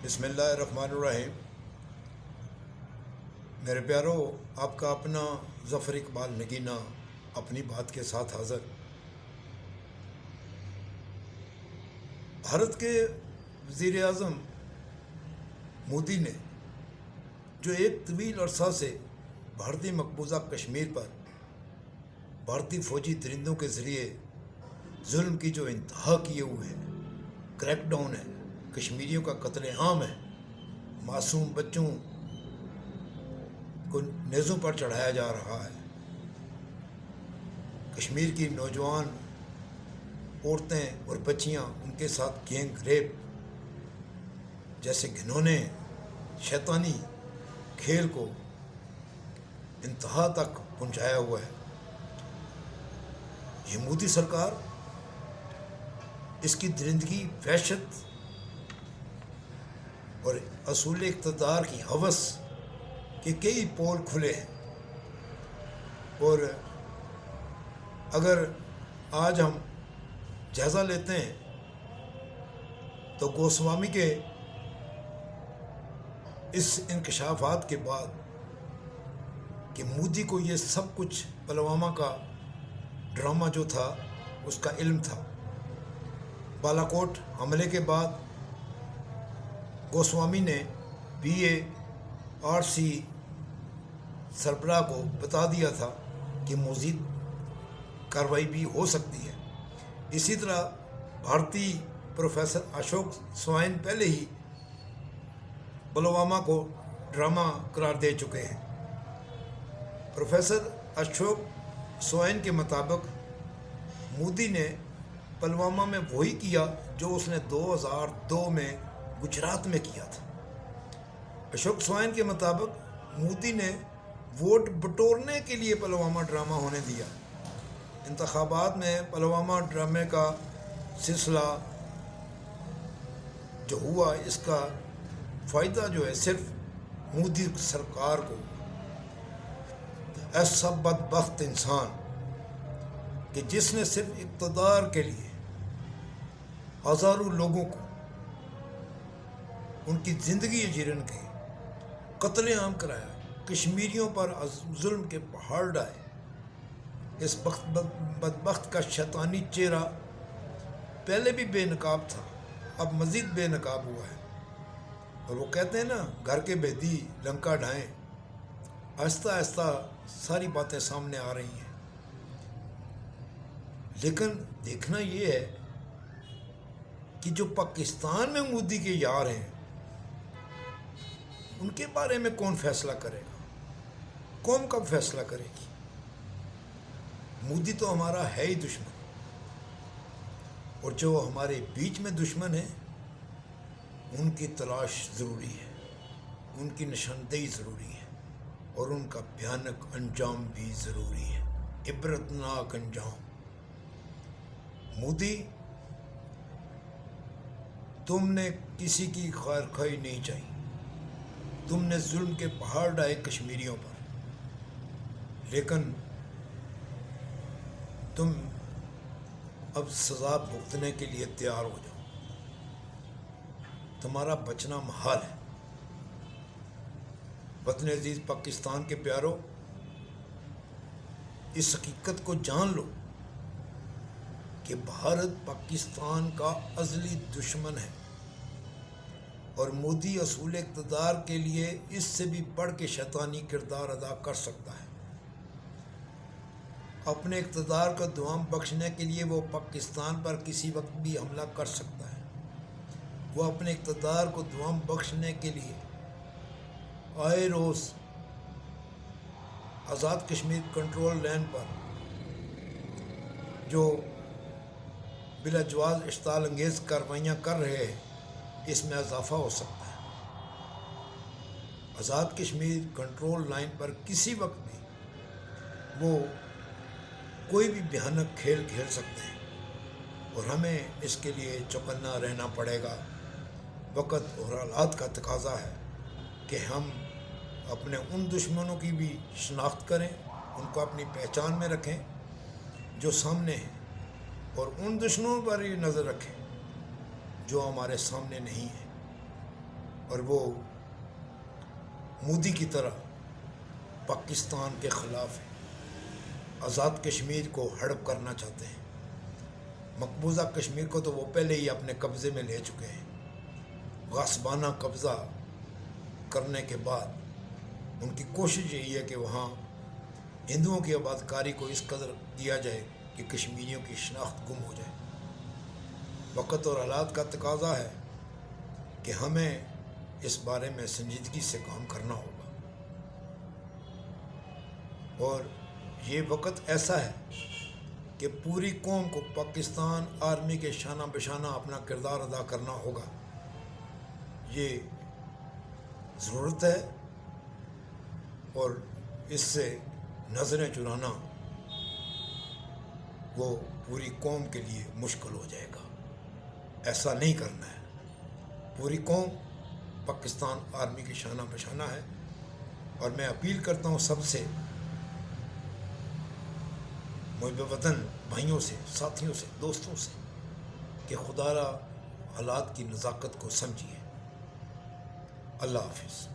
بسم اللہ الرحمن الرحیم۔ میرے پیارو، آپ کا اپنا ظفر اقبال نگینہ اپنی بات کے ساتھ حاضر۔ بھارت کے وزیر اعظم مودی نے جو ایک طویل عرصہ سے بھارتی مقبوضہ کشمیر پر بھارتی فوجی درندوں کے ذریعے ظلم کی جو انتہا کیے ہوئے ہیں، کریک ڈاؤن ہے، کشمیریوں کا قتل عام ہے، معصوم بچوں کو نیزوں پر چڑھایا جا رہا ہے، کشمیر کی نوجوان عورتیں اور بچیاں ان کے ساتھ گینگ ریپ جیسے گھنونے شیطانی کھیل کو انتہا تک پہنچایا ہوا ہے۔ یہ مودی سرکار اس کی درندگی، وحشت اور اصول اقتدار کی ہوس کے کئی پول کھلے ہیں، اور اگر آج ہم جائزہ لیتے ہیں تو گوسوامی کے اس انکشافات کے بعد کہ مودی کو یہ سب کچھ پلوامہ کا ڈرامہ جو تھا اس کا علم تھا، بالا کوٹ حملے کے بعد گوسوامی نے بی اے آر سی سربراہ کو بتا دیا تھا کہ مزید کارروائی بھی ہو سکتی ہے۔ اسی طرح بھارتی پروفیسر اشوک سوائن پہلے ہی پلوامہ کو ڈرامہ قرار دے چکے ہیں۔ پروفیسر اشوک سوائن کے مطابق مودی نے پلوامہ میں وہی کیا جو اس نے 2002 میں گجرات میں کیا تھا۔ اشوک سوائن کے مطابق مودی نے ووٹ بٹورنے کے لیے پلوامہ ڈرامہ ہونے دیا۔ انتخابات میں پلوامہ ڈرامے کا سلسلہ جو ہوا، اس کا فائدہ جو ہے صرف مودی سرکار کو، ایسا بدبخت انسان کہ جس نے صرف اقتدار کے لیے ہزاروں لوگوں کو ان کی زندگی جیرن کی قتل عام کرایا، کشمیریوں پر ظلم کے پہاڑ ڈائے۔ اس بدبخت کا شیطانی چہرہ پہلے بھی بے نقاب تھا، اب مزید بے نقاب ہوا ہے، اور وہ کہتے ہیں نا، گھر کے بھیدی لنکا ڈھائیں۔ آہستہ آہستہ ساری باتیں سامنے آ رہی ہیں، لیکن دیکھنا یہ ہے کہ جو پاکستان میں مودی کے یار ہیں ان کے بارے میں کون فیصلہ کرے گا؟ قوم کب فیصلہ کرے گی؟ مودی تو ہمارا ہے ہی دشمن، اور جو ہمارے بیچ میں دشمن ہیں ان کی تلاش ضروری ہے، ان کی نشاندہی ضروری ہے، اور ان کا بھیانک انجام بھی ضروری ہے، عبرتناک انجام۔ مودی، تم نے کسی کی خیر خواہی نہیں چاہی، تم نے ظلم کے پہاڑ ڈائے کشمیریوں پر، لیکن تم اب سزا بھگتنے کے لیے تیار ہو جاؤ، تمہارا بچنا محال ہے۔ وطن عزیز پاکستان کے پیارو، اس حقیقت کو جان لو کہ بھارت پاکستان کا ازلی دشمن ہے، اور مودی اصول اقتدار کے لیے اس سے بھی بڑھ کے شیطانی کردار ادا کر سکتا ہے۔ اپنے اقتدار کو دوام بخشنے کے لیے وہ پاکستان پر کسی وقت بھی حملہ کر سکتا ہے۔ وہ اپنے اقتدار کو دوام بخشنے کے لیے آئے روز آزاد کشمیر کنٹرول لائن پر جو بلا جواز اشتعال انگیز کارروائیاں کر رہے ہیں، اس میں اضافہ ہو سکتا ہے۔ آزاد کشمیر کنٹرول لائن پر کسی وقت بھی وہ کوئی بھی بھیانک کھیل کھیل سکتے ہیں، اور ہمیں اس کے لیے چوکنا رہنا پڑے گا۔ وقت اور حالات کا تقاضا ہے کہ ہم اپنے ان دشمنوں کی بھی شناخت کریں، ان کو اپنی پہچان میں رکھیں جو سامنے ہیں، اور ان دشمنوں پر ہی نظر رکھیں جو ہمارے سامنے نہیں ہیں۔ اور وہ مودی کی طرح پاکستان کے خلاف ہیں، آزاد کشمیر کو ہڑپ کرنا چاہتے ہیں۔ مقبوضہ کشمیر کو تو وہ پہلے ہی اپنے قبضے میں لے چکے ہیں۔ غاصبانہ قبضہ کرنے کے بعد ان کی کوشش یہی ہے کہ وہاں ہندوؤں کی آباد کاری کو اس قدر دیا جائے کہ کشمیریوں کی شناخت گم ہو جائے۔ وقت اور حالات کا تقاضا ہے کہ ہمیں اس بارے میں سنجیدگی سے کام کرنا ہوگا، اور یہ وقت ایسا ہے کہ پوری قوم کو پاکستان آرمی کے شانہ بشانہ اپنا کردار ادا کرنا ہوگا۔ یہ ضرورت ہے، اور اس سے نظریں چرانا وہ پوری قوم کے لیے مشکل ہو جائے گا۔ ایسا نہیں کرنا ہے۔ پوری قوم پاکستان آرمی کی شانہ بشانہ ہے، اور میں اپیل کرتا ہوں سب سے، محب وطن بھائیوں سے، ساتھیوں سے، دوستوں سے، کہ خدا را حالات کی نزاکت کو سمجھیے۔ اللہ حافظ۔